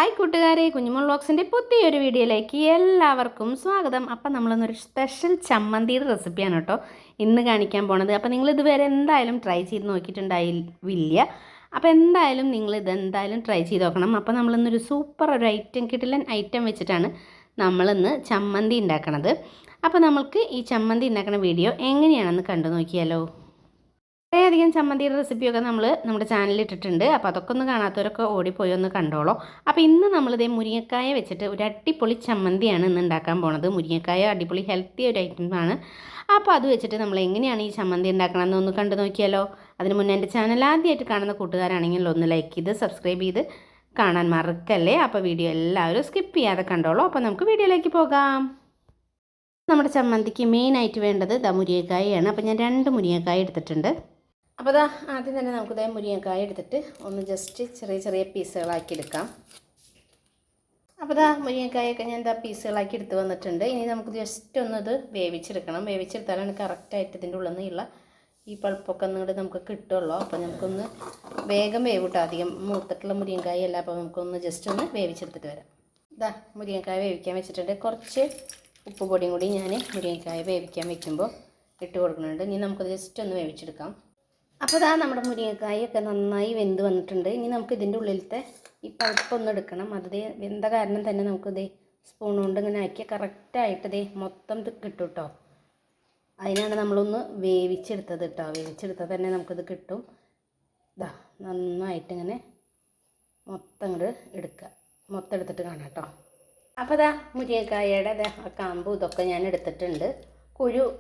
Hi കൂട്ടുകാരെ, കുഞ്ഞുമോൾ വ്ളോഗ്സിൻ്റെ പുതിയൊരു വീഡിയോയിലേക്ക് എല്ലാവർക്കും സ്വാഗതം. അപ്പം നമ്മളിന്നൊരു സ്പെഷ്യൽ ചമ്മന്തിയുടെ റെസിപ്പിയാണ് കേട്ടോ ഇന്ന് കാണിക്കാൻ പോണത്. അപ്പോൾ നിങ്ങൾ ഇതുവരെ എന്തായാലും ട്രൈ ചെയ്ത് നോക്കിയിട്ടുണ്ടാവില്ല. അപ്പോൾ എന്തായാലും നിങ്ങൾ ഇതെന്തായാലും ട്രൈ ചെയ്ത് നോക്കണം. അപ്പോൾ നമ്മളിന്നൊരു സൂപ്പർ ഒരു കിടിലൻ ഐറ്റം വെച്ചിട്ടാണ് നമ്മളിന്ന് ചമ്മന്തി ഉണ്ടാക്കണത്. അപ്പോൾ നമ്മൾക്ക് ഈ ചമ്മന്തി ഉണ്ടാക്കുന്ന വീഡിയോ എങ്ങനെയാണെന്ന് കണ്ടു നോക്കിയാലോ. വളരെയധികം ചമ്മന്തിയുടെ റെസിപ്പിയൊക്കെ നമ്മുടെ ചാനലിൽ ഇട്ടിട്ടുണ്ട്. അപ്പോൾ അതൊക്കെ ഒന്ന് കാണാത്തവരൊക്കെ ഓടിപ്പോയി ഒന്ന് കണ്ടോളൂ. അപ്പോൾ ഇന്ന് നമ്മളിതേ മുരിങ്ങക്കായ വെച്ചിട്ട് ഒരു അടിപൊളി ചമ്മന്തിയാണ് ഇന്ന് ഉണ്ടാക്കാൻ പോണത്. മുരിങ്ങക്കായ അടിപൊളി ഹെൽത്തി ഒരു ഐറ്റമാണ്. അപ്പോൾ അത് വെച്ചിട്ട് നമ്മൾ എങ്ങനെയാണ് ഈ ചമ്മന്തി ഉണ്ടാക്കണമെന്ന് ഒന്ന് കണ്ടു നോക്കിയാലോ. അതിന് മുന്നേ എൻ്റെ ചാനൽ ആദ്യമായിട്ട് കാണുന്ന കൂട്ടുകാരാണെങ്കിൽ ഒന്ന് ലൈക്ക് ചെയ്ത് സബ്സ്ക്രൈബ് ചെയ്ത് കാണാൻ മറക്കല്ലേ. അപ്പോൾ വീഡിയോ എല്ലാവരും സ്കിപ്പ് ചെയ്യാതെ കണ്ടോളൂ. അപ്പോൾ നമുക്ക് വീഡിയോയിലേക്ക് പോകാം. നമ്മുടെ ചമ്മന്തിക്ക് മെയിനായിട്ട് വേണ്ടത് മുരിങ്ങക്കായയാണ്. അപ്പോൾ ഞാൻ 2 മുരിങ്ങക്കായ എടുത്തിട്ടുണ്ട്. അപ്പോൾ ആദ്യം തന്നെ നമുക്ക് മുരിങ്ങക്കായ എടുത്തിട്ട് ഒന്ന് ജസ്റ്റ് ചെറിയ ചെറിയ പീസുകളാക്കി എടുക്കാം. അപ്പോൾ മുരിങ്ങക്കായൊക്കെ ഞാൻ പീസുകളാക്കി എടുത്ത് വന്നിട്ടുണ്ട്. ഇനി നമുക്ക് ജസ്റ്റ് ഒന്നത് വേവിച്ചെടുക്കണം. വേവിച്ചെടുത്താലാണ് കറക്റ്റായിട്ട് ഇതിൻ്റെ ഉള്ളിൽ നിന്നുള്ള ഈ പൾപ്പൊക്കെ ഒന്നുകൂടി നമുക്ക് കിട്ടുള്ളൂ. അപ്പോൾ നമുക്കൊന്ന് വേഗം വേവിട്ടോ, അധികം മൂത്തിട്ടുള്ള മുരിങ്ങക്കായ അല്ല. അപ്പോൾ നമുക്കൊന്ന് ജസ്റ്റ് ഒന്ന് വേവിച്ചെടുത്തിട്ട് വരാം. മുരിങ്ങക്കായ വേവിക്കാൻ വെച്ചിട്ടുണ്ട്. കുറച്ച് ഉപ്പ് പൊടിയും കൂടി ഞാൻ മുരിങ്ങക്കായ വേവിക്കാൻ വെക്കുമ്പോൾ ഇട്ട് കൊടുക്കുന്നുണ്ട്. ഇനി നമുക്കത് ജസ്റ്റ് ഒന്ന് വേവിച്ചെടുക്കാം. അപ്പോൾ നമ്മുടെ മുരിങ്ങക്കായൊക്കെ നന്നായി വെന്ത് വന്നിട്ടുണ്ട്. ഇനി നമുക്ക് ഇതിൻ്റെ ഉള്ളിലത്തെ ഈ പൾപ്പൊന്ന് എടുക്കണം. അത് വെന്ത കാരണം തന്നെ നമുക്കിത് സ്പൂൺ കൊണ്ട് ഇങ്ങനെ ആക്കിയാൽ കറക്റ്റായിട്ട് മൊത്തം കിട്ടും കേട്ടോ. അതിനാണ് നമ്മളൊന്ന് വേവിച്ചെടുത്തത് കേട്ടോ. വേവിച്ചെടുത്താൽ തന്നെ നമുക്കിത് കിട്ടും. നന്നായിട്ട് മൊത്തം ഇങ്ങോട്ട് എടുക്കുക. മൊത്തം എടുത്തിട്ട് കാണാം കേട്ടോ. അപ്പോൾ മുരിങ്ങക്കായയുടെ കാമ്പും ഇതൊക്കെ ഞാൻ എടുത്തിട്ടുണ്ട്.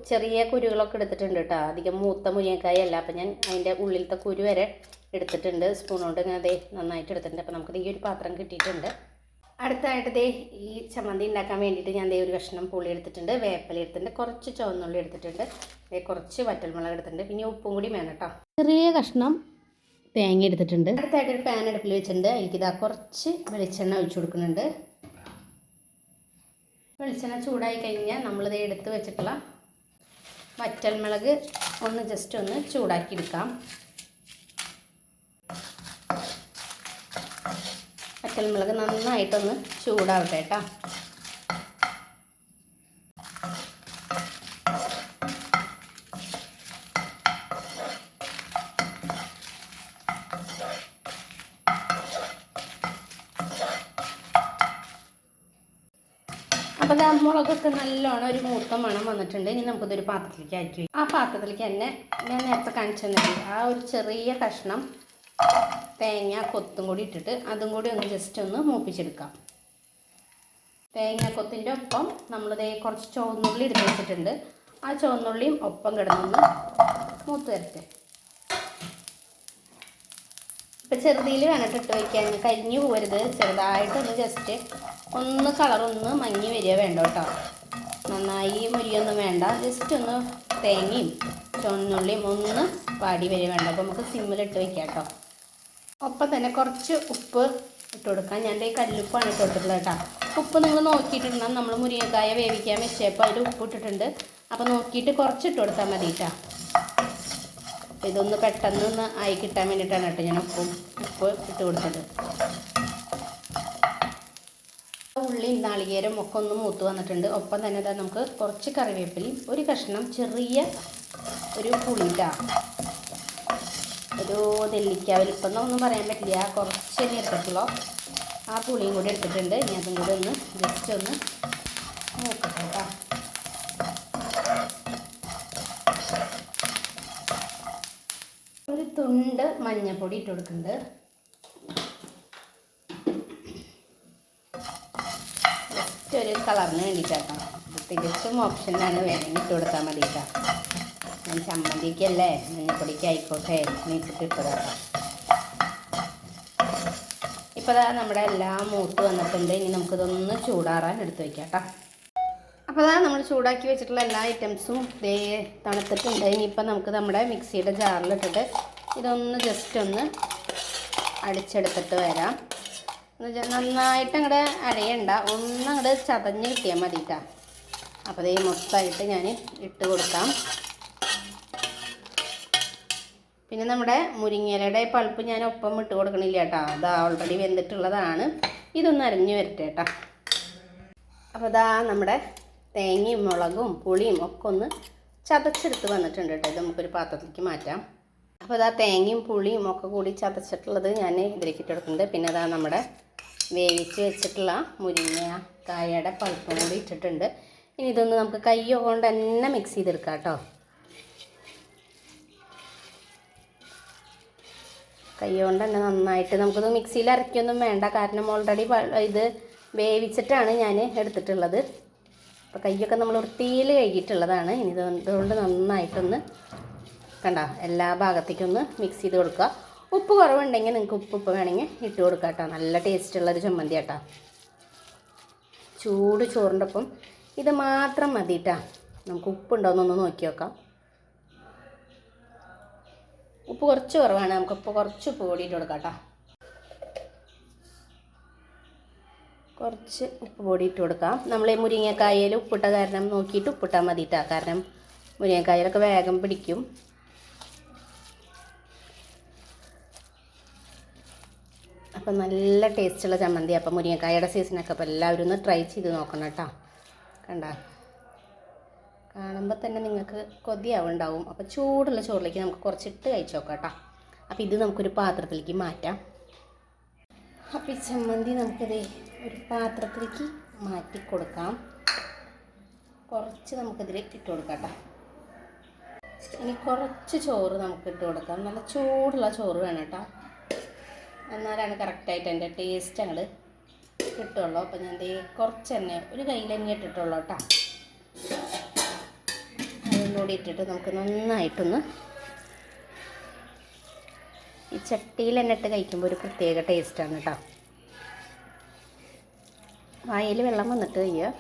ചെറിയ കുരുകളൊക്കെ എടുത്തിട്ടുണ്ട് കേട്ടോ. അധികം മൂത്ത മുരിങ്ങക്കായ അല്ല. അപ്പോൾ ഞാൻ അതിൻ്റെ ഉള്ളിലത്തെ കുരു വരെ എടുത്തിട്ടുണ്ട്. സ്പൂൺ കൊണ്ട് ഇങ്ങനെ നന്നായിട്ട് എടുത്തിട്ടുണ്ട്. അപ്പോൾ നമുക്ക് ഈ ഒരു പാത്രം കിട്ടിയിട്ടുണ്ട്. അടുത്തായിട്ട് ഈ ചമ്മന്തി ഉണ്ടാക്കാൻ വേണ്ടിയിട്ട് ഞാൻ ഒരു കഷ്ണം പുളി എടുത്തിട്ടുണ്ട്, വേപ്പില എടുത്തിട്ടുണ്ട്, കുറച്ച് ചുവന്നുള്ളി എടുത്തിട്ടുണ്ട്, കുറച്ച് വറ്റൽമുളക് എടുത്തിട്ടുണ്ട്, പിന്നെ ഉപ്പും കൂടി വേണം കേട്ടോ. ചെറിയ കഷ്ണം തേങ്ങ എടുത്തിട്ടുണ്ട്. അടുത്തായിട്ട് ഒരു പാൻ അടുപ്പിൽ വെച്ചിട്ടുണ്ട്. എനിക്ക് കുറച്ച് വെളിച്ചെണ്ണ ഒഴിച്ചു കൊടുക്കുന്നുണ്ട്. വെളിച്ചെണ്ണ ചൂടായി കഴിഞ്ഞാൽ നമ്മളിത് എടുത്ത് വെച്ചിട്ടുള്ള വറ്റൽമുളക് ഒന്ന് ജസ്റ്റ് ഒന്ന് ചൂടാക്കി എടുക്കാം. വറ്റൽമുളക് നന്നായിട്ടൊന്ന് ചൂടാവട്ടെ കേട്ടോ. അപ്പോൾ മുളകൊക്കെ നല്ലോണം ഒരു മൂത്ത മണം വന്നിട്ടുണ്ട്. ഇനി നമുക്കിതൊരു പാത്രത്തിലേക്ക് ആക്കി വയ്ക്കും. ആ പാത്രത്തിലേക്ക് തന്നെ ഞാൻ നേരത്തെ കാണിച്ചു തന്നിട്ട് ആ ഒരു ചെറിയ കഷ്ണം തേങ്ങ കൊത്തും കൂടി ഇട്ടിട്ട് അതും കൂടി ഒന്ന് ജസ്റ്റ് ഒന്ന് മൂപ്പിച്ചെടുക്കാം. തേങ്ങ കൊത്തിൻ്റെ ഒപ്പം നമ്മളിത് കുറച്ച് ചുവന്നുള്ളി എടുത്ത് വെച്ചിട്ടുണ്ട്. ആ ചുവന്നുള്ളിയും ഒപ്പം കിടന്നൊന്ന് മൂത്ത് വരട്ടെ. ഇപ്പം ചെറുതിയിൽ വേണം ഇട്ട് വയ്ക്കാൻ, കരിഞ്ഞു പോകരുത്. ചെറുതായിട്ടൊന്ന് ജസ്റ്റ് ഒന്ന് കളറൊന്ന് മങ്ങി വരിക വേണ്ട കേട്ടോ. നന്നായി മുരിയൊന്നും വേണ്ട. ജസ്റ്റ് ഒന്ന് തേങ്ങയും ചുവന്നുള്ളിയും ഒന്ന് വാടി വരിക വേണ്ട. അപ്പോൾ നമുക്ക് സിമ്മിലിട്ട് വയ്ക്കാം കേട്ടോ. ഒപ്പം തന്നെ കുറച്ച് ഉപ്പ് ഇട്ട് കൊടുക്കാം. ഞാൻ കല്ലുപ്പാണ് ഇട്ട് കൊടുത്തിട്ടുള്ളത് കേട്ടോ. ഉപ്പ് നിങ്ങൾ നോക്കിയിട്ടുണ്ടാകും. നമ്മൾ മുരിങ്ങക്കായ വേവിക്കാൻ വെച്ചപ്പോൾ അതിൽ ഉപ്പ് ഇട്ടിട്ടുണ്ട്. അപ്പോൾ നോക്കിയിട്ട് കുറച്ച് ഇട്ട് കൊടുത്താൽ മതി കേട്ടോ. ഇതൊന്ന് പെട്ടെന്ന് ഒന്ന് ആയി കിട്ടാൻ വേണ്ടിയിട്ടാണ് കേട്ടോ ഞാൻ ഉപ്പ് ഇട്ട് കൊടുത്തത്. ഉള്ളിയും നാളികേരം ഒക്കെ ഒന്ന് മൂത്ത് വന്നിട്ടുണ്ട്. ഒപ്പം തന്നെ നമുക്ക് കുറച്ച് കറിവേപ്പിലയും ഒരു കഷ്ണം ചെറിയ ഒരു പുളിയിട്ടാ, ഒരു നെല്ലിക്ക വലിപ്പൊന്നും പറയാൻ പറ്റില്ല, കുറച്ച് എടുത്തിട്ടുള്ളൂ. ആ പുളിയും കൂടി എടുത്തിട്ടുണ്ട്. ഇനി അതും കൂടി ഒന്ന് ജസ്റ്റ് ഒന്ന് മൂക്കട്ടെ കേട്ടോ. ഒരു തുണ്ട് മഞ്ഞൾപ്പൊടി ഇട്ട് കൊടുക്കുന്നുണ്ട്. ഒരു കളറിന് വേണ്ടിയിട്ടാട്ടോ. തികച്ചും ഓപ്ഷനാണ്, വേണമെങ്കിൽ ഇട്ട് കൊടുത്താൽ മതി കേട്ടോ. ഞാൻ ചമ്മന്തിക്കല്ലേ മഞ്ഞപ്പൊടിക്ക് ആയിക്കോട്ടെ നീച്ചിട്ട് ഇട്ടതാട്ടോ. ഇപ്പോൾ നമ്മുടെ എല്ലാം മൂത്ത് വന്നിട്ടുണ്ട്. ഇനി നമുക്കിതൊന്ന് ചൂടാറാൻ എടുത്ത് വയ്ക്കാം കേട്ടോ. അപ്പോൾ നമ്മൾ ചൂടാക്കി വെച്ചിട്ടുള്ള എല്ലാ ഐറ്റംസും തണുത്തിട്ടുണ്ട്. ഇനിയിപ്പോൾ നമുക്ക് നമ്മുടെ മിക്സിയുടെ ജാറിലിട്ടിട്ട് ഇതൊന്ന് ജസ്റ്റ് ഒന്ന് അടിച്ചെടുത്തിട്ട് വരാം. നന്നായിട്ട് അങ്ങോട്ട് അരയണ്ട, ഒന്നങ്ങോട്ട് ചതഞ്ഞ് കിട്ടിയാൽ മതി കേട്ടോ. അപ്പോൾ മൊത്തമായിട്ട് ഞാൻ ഇട്ട് കൊടുക്കാം. പിന്നെ നമ്മുടെ മുരിങ്ങയിലയുടെ പൾപ്പ് ഞാൻ ഒപ്പം ഇട്ട് കൊടുക്കണില്ല കേട്ടോ. അത് ഓൾറെഡി വെന്തിട്ടുള്ളതാണ്. ഇതൊന്ന് അരിഞ്ഞു വരട്ടെ കേട്ടോ. അപ്പോൾ ഇതാ നമ്മുടെ തേങ്ങയും മുളകും പുളിയും ഒക്കെ ഒന്ന് ചതച്ചെടുത്ത് വന്നിട്ടുണ്ട് കേട്ടോ. ഇത് നമുക്കൊരു പാത്രത്തിലേക്ക് മാറ്റാം. അപ്പോൾ ഇതാ തേങ്ങയും പുളിയും ഒക്കെ കൂടി ചതച്ചിട്ടുള്ളത് ഞാൻ ഇതിലേക്ക് ഇട്ടെടുക്കുന്നുണ്ട്. പിന്നെ ഇതാ നമ്മുടെ വേവിച്ച് വെച്ചിട്ടുള്ള മുരിങ്ങക്കായയുടെ പൾപ്പും കൂടി ഇട്ടിട്ടുണ്ട്. ഇനി ഇതൊന്ന് നമുക്ക് കൈ കൊണ്ട് തന്നെ മിക്സ് ചെയ്തെടുക്കാം കേട്ടോ. കൈ കൊണ്ട് തന്നെ നന്നായിട്ട് നമുക്കിത് മിക്സിയിൽ അരയ്ക്കൊന്നും വേണ്ട, കാരണം ഓൾറെഡി ഇത് വേവിച്ചിട്ടാണ് ഞാൻ എടുത്തിട്ടുള്ളത്. അപ്പോൾ കൈയൊക്കെ നമ്മൾ വൃത്തിയിൽ കഴുകിയിട്ടുള്ളതാണ്. ഇനി ഇതുകൊണ്ട് നന്നായിട്ടൊന്ന് കണ്ടോ എല്ലാ ഭാഗത്തേക്കൊന്ന് മിക്സ് ചെയ്ത് കൊടുക്കുക. ഉപ്പ് കുറവുണ്ടെങ്കിൽ നിങ്ങൾക്ക് ഉപ്പ് വേണമെങ്കിൽ ഇട്ട് കൊടുക്കുക കേട്ടോ. നല്ല ടേസ്റ്റുള്ളൊരു ചമ്മന്തി കേട്ടോ. ചൂട് ചോറിൻ്റെ ഒപ്പം ഇത് മാത്രം മതി കേട്ടോ. നമുക്ക് ഉപ്പുണ്ടോയെന്നൊന്ന് നോക്കി നോക്കാം. ഉപ്പ് കുറച്ച് കുറവാണ്, നമുക്കിപ്പോൾ കുറച്ച് ഉപ്പ് പൊടി ഇട്ട് കൊടുക്കാം കേട്ടോ. കുറച്ച് ഉപ്പ് പൊടി ഇട്ട് കൊടുക്കാം. നമ്മൾ ഈ മുരിങ്ങക്കായയിൽ ഉപ്പിട്ട കാരണം നോക്കിയിട്ട് ഉപ്പിട്ടാൽ മതി കേട്ടോ. കാരണം മുരിങ്ങക്കായലൊക്കെ വേഗം പിടിക്കും. അപ്പം നല്ല ടേസ്റ്റുള്ള ചമ്മന്തി. അപ്പം മുരിങ്ങക്കായയുടെ സീസണൊക്കെ അപ്പോൾ എല്ലാവരും ഒന്ന് ട്രൈ ചെയ്ത് നോക്കണം കേട്ടോ. കണ്ട കാണുമ്പോൾ തന്നെ നിങ്ങൾക്ക് കൊതിയാവുണ്ടാവും. അപ്പോൾ ചൂടുള്ള ചോറിലേക്ക് നമുക്ക് കുറച്ചിട്ട് കഴിച്ച് നോക്കാം കേട്ടോ. അപ്പോൾ ഇത് നമുക്കൊരു പാത്രത്തിലേക്ക് മാറ്റാം. അപ്പോൾ ഈ ചമ്മന്തി നമുക്കിത് ഒരു പാത്രത്തിലേക്ക് മാറ്റി കൊടുക്കാം. കുറച്ച് നമുക്കിതിലേക്ക് ഇട്ട് കൊടുക്കാം കേട്ടോ. ഇനി കുറച്ച് ചോറ് നമുക്ക് ഇട്ട് കൊടുക്കാം. നല്ല ചൂടുള്ള ചോറ് വേണം കേട്ടോ. എന്നാലാണ് കറക്റ്റായിട്ട് എൻ്റെ ടേസ്റ്റ് അങ്ങോട്ട് കിട്ടുള്ളൂ. അപ്പോൾ ഞാൻ കുറച്ച് തന്നെ ഒരു കയ്യിൽ തന്നെ ഇട്ടിട്ടുള്ളൂ കേട്ടോ. അതും കൂടി ഇട്ടിട്ട് നമുക്ക് നന്നായിട്ടൊന്ന് ഈ ചട്ടിയിൽ തന്നെ ഇട്ട് കഴിക്കുമ്പോൾ ഒരു പ്രത്യേക ടേസ്റ്റാണ് കേട്ടോ. വായിൽ വെള്ളം വന്നിട്ട് കഴിയുക.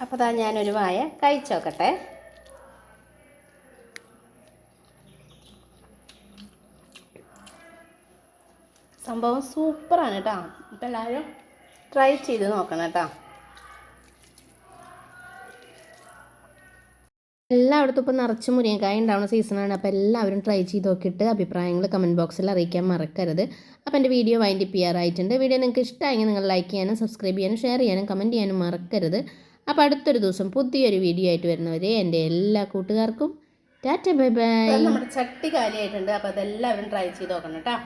അപ്പോൾ അതാ ഞാനൊരു വായ കഴിച്ച് നോക്കട്ടെ. സംഭവം സൂപ്പറാണ് കേട്ടോ. അപ്പോൾ എല്ലാവരും ട്രൈ ചെയ്ത് നോക്കണം കേട്ടോ. എല്ലായിടത്തും ഇപ്പോൾ നിറച്ച് മുരിങ്ങക്കായ ഉണ്ടാവുന്ന സീസണാണ്. അപ്പോൾ എല്ലാവരും ട്രൈ ചെയ്ത് നോക്കിയിട്ട് അഭിപ്രായങ്ങൾ കമൻറ്റ് ബോക്സിൽ അറിയിക്കാൻ മറക്കരുത്. അപ്പോൾ എൻ്റെ വീഡിയോ വൈൻഡപ്പ് ചെയ്യാറായിട്ടുണ്ട്. വീഡിയോ നിങ്ങൾക്ക് ഇഷ്ടമായെങ്കിൽ നിങ്ങൾ ലൈക്ക് ചെയ്യാനും സബ്സ്ക്രൈബ് ചെയ്യാനും ഷെയർ ചെയ്യാനും കമൻറ്റ് ചെയ്യാനും മറക്കരുത്. അപ്പോൾ അടുത്തൊരു ദിവസം പുതിയൊരു വീഡിയോ ആയിട്ട് വരുന്നവരെ എൻ്റെ എല്ലാ കൂട്ടുകാർക്കും ടാറ്റ ബൈ ബൈ. നമ്മുടെ ചട്ടി കാലിയായിട്ടുണ്ട്. അപ്പോൾ അതെല്ലാവരും ട്രൈ ചെയ്ത് നോക്കണം കേട്ടോ.